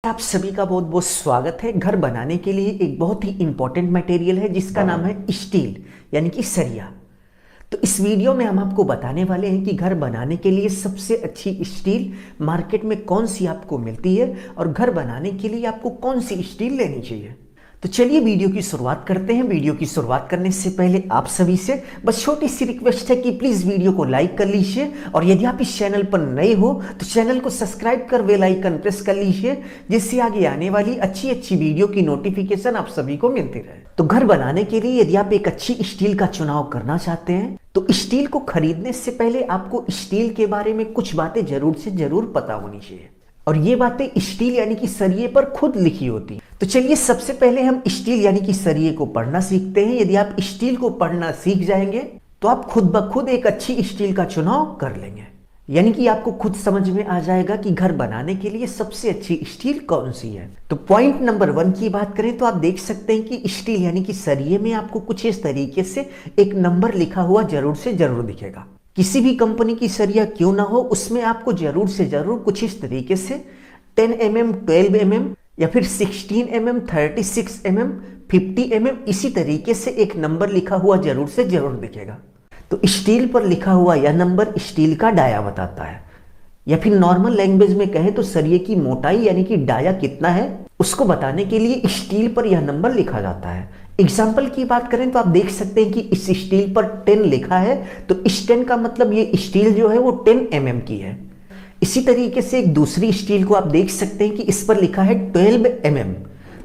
आप सभी का बहुत बहुत स्वागत है। घर बनाने के लिए एक बहुत ही इंपॉर्टेंट मटेरियल है जिसका नाम है स्टील यानी कि सरिया। तो इस वीडियो में हम आपको बताने वाले हैं कि घर बनाने के लिए सबसे अच्छी स्टील मार्केट में कौन सी आपको मिलती है और घर बनाने के लिए आपको कौन सी स्टील लेनी चाहिए। तो चलिए वीडियो की शुरुआत करते हैं। वीडियो की शुरुआत करने से पहले आप सभी से बस छोटी सी रिक्वेस्ट है कि प्लीज़ वीडियो को लाइक कर लीजिए और यदि आप इस चैनल पर नए हो तो चैनल को सब्सक्राइब कर बेल आइकन प्रेस कर लीजिए, जिससे आगे आने वाली अच्छी अच्छी वीडियो की नोटिफिकेशन आप सभी को मिलती रहे। तो घर बनाने के लिए यदि आप एक अच्छी स्टील का चुनाव करना चाहते हैं तो स्टील को खरीदने से पहले आपको स्टील के बारे में कुछ बातें जरूर से जरूर पता होनी चाहिए और ये बातें स्टील यानी कि सरिये पर खुद लिखी होती हैं। तो चलिए सबसे पहले हम स्टील यानी कि सरिये को पढ़ना सीखते हैं। यदि आप स्टील को पढ़ना सीख जाएंगे तो आप खुद ब खुद एक अच्छी स्टील का चुनाव कर लेंगे, यानी कि आपको खुद समझ में आ जाएगा कि घर बनाने के लिए सबसे अच्छी स्टील कौन सी है। तो पॉइंट नंबर 1 की बात करें तो आप देख सकते हैं कि स्टील यानी कि सरिये में आपको कुछ इस तरीके से एक नंबर लिखा हुआ जरूर से जरूर दिखेगा। किसी भी कंपनी की सरिया क्यों ना हो, उसमें आपको जरूर से जरूर कुछ इस तरीके से 10 mm, 12 mm या फिर 16 mm, 36 mm, 50 mm इसी तरीके से एक नंबर लिखा हुआ जरूर से जरूर दिखेगा। तो स्टील पर लिखा हुआ यह नंबर स्टील का डाया बताता है, या फिर नॉर्मल लैंग्वेज में कहें तो सरिये की मोटाई यानी कि डाया कितना है उसको बताने के लिए स्टील पर यह नंबर लिखा जाता है। एग्जाम्पल की बात करें तो आप देख सकते हैं कि इस स्टील पर 10 लिखा है, तो इस 10 का मतलब ये स्टील जो है वो 10 mm की है। इसी तरीके से एक दूसरी स्टील को आप देख सकते हैं कि इस पर लिखा है 12 mm,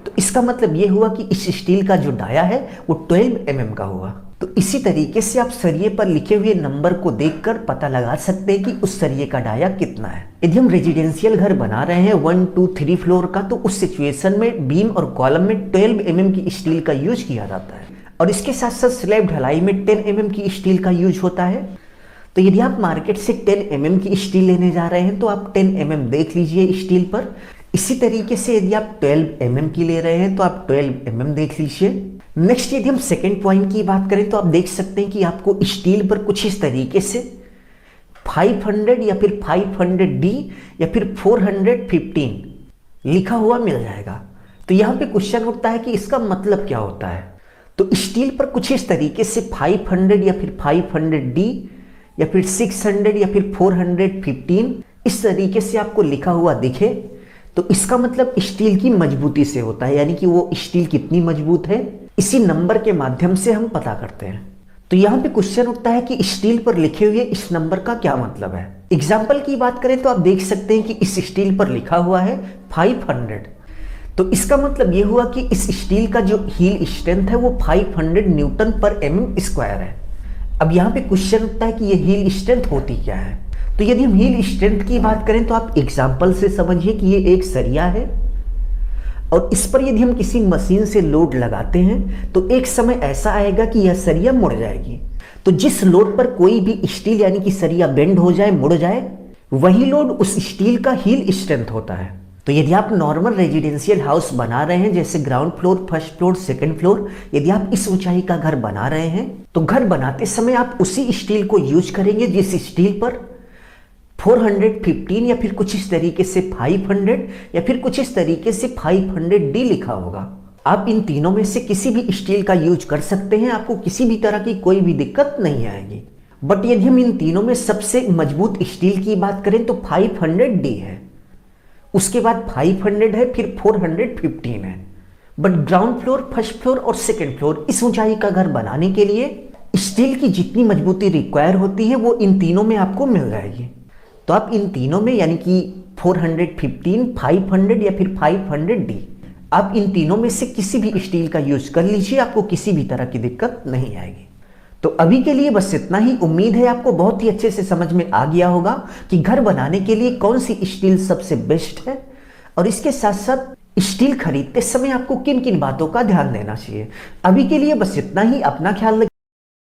तो इसका मतलब ये हुआ कि इस स्टील का जो डाया है वो 12 mm का हुआ। तो इसी तरीके से आप सरिये पर लिखे हुए नंबर को देखकर पता लगा सकते हैं कि उस सरिये का डाया कितना है। यदि हम रेजिडेंशियल घर बना रहे हैं 1, 2, 3 फ्लोर का, तो उस सिचुएशन में बीम और कॉलम में 12 mm की स्टील का यूज किया जाता है और इसके साथ साथ स्लैब ढलाई में 10 mm की स्टील का यूज होता है। तो यदि आप मार्केट से 10 mm की स्टील लेने जा रहे हैं तो आप 10 mm देख लीजिए स्टील पर। इसी तरीके से यदि आप 12 mm की ले रहे हैं तो आप 12 mm देख लीजिए। नेक्स्ट यदि हम सेकेंड पॉइंट की बात करें तो आप देख सकते हैं कि आपको स्टील पर कुछ इस तरीके से 500 या फिर 500D या फिर 415 लिखा हुआ मिल जाएगा। तो यहाँ पे क्वेश्चन उठता है कि इसका मतलब क्या होता है। तो स्टील पर कुछ इस तरीके से 500 या फिर 500D या फिर 600 या फिर 415 इस तरीके से आपको लिखा हुआ दिखे तो इसका मतलब स्टील की मजबूती से होता है, यानी कि वो स्टील कितनी मजबूत है इसी नंबर के माध्यम से हम पता करते हैं। तो यहाँ पे क्वेश्चन उठता है कि स्टील पर लिखे हुए इस नंबर का क्या मतलब है। एग्जाम्पल की बात करें तो आप देख सकते हैं कि इस स्टील पर लिखा हुआ है 500, तो इसका मतलब ये हुआ कि इस स्टील का जो हील स्ट्रेंथ है वो 500 न्यूटन पर mm² है। अब यहाँ पे क्वेश्चन उठता है कि ये हील स्ट्रेंथ होती क्या है। तो यदि हम हील स्ट्रेंथ की बात करें तो आप एग्जाम्पल से समझिए कि ये एक सरिया है और इस पर यदि हम किसी मशीन से लोड लगाते हैं तो एक समय ऐसा आएगा कि यह सरिया मुड़ जाएगी। तो जिस लोड पर कोई भी स्टील यानी कि सरिया बेंड हो जाए, मुड़ जाए, वही लोड उस स्टील का हील स्ट्रेंथ होता है। तो यदि आप नॉर्मल रेजिडेंशियल हाउस बना रहे हैं जैसे ground floor, first floor, second floor, यदि आप इस ऊंचाई का घर बना रहे हैं तो घर बनाते समय आप उसी स्टील को यूज करेंगे जिस स्टील पर 415 या फिर कुछ इस तरीके से 500 या फिर कुछ इस तरीके से 500D लिखा होगा। आप इन तीनों में से किसी भी स्टील का यूज कर सकते हैं, आपको किसी भी तरह की कोई भी दिक्कत नहीं आएगी। बट यदि हम इन तीनों में सबसे मजबूत स्टील की बात करें तो 500D है, उसके बाद 500 है, फिर 415 है। But ground floor, first floor और सेकेंड फ्लोर इस ऊंचाई का घर बनाने के लिए स्टील की जितनी मजबूती रिक्वायर होती है वो इन तीनों में आपको मिल जाएगी। तो आप इन तीनों में यानी कि 415, 500 या फिर 500D, आप इन तीनों में से किसी भी स्टील का यूज कर लीजिए, आपको किसी भी तरह की दिक्कत नहीं आएगी। तो अभी के लिए बस इतना ही। उम्मीद है आपको बहुत ही अच्छे से समझ में आ गया होगा कि घर बनाने के लिए कौन सी स्टील सबसे बेस्ट है और इसके साथ साथ स्टील खरीदते समय आपको किन किन बातों का ध्यान देना चाहिए। अभी के लिए बस इतना ही। अपना ख्याल रखिए।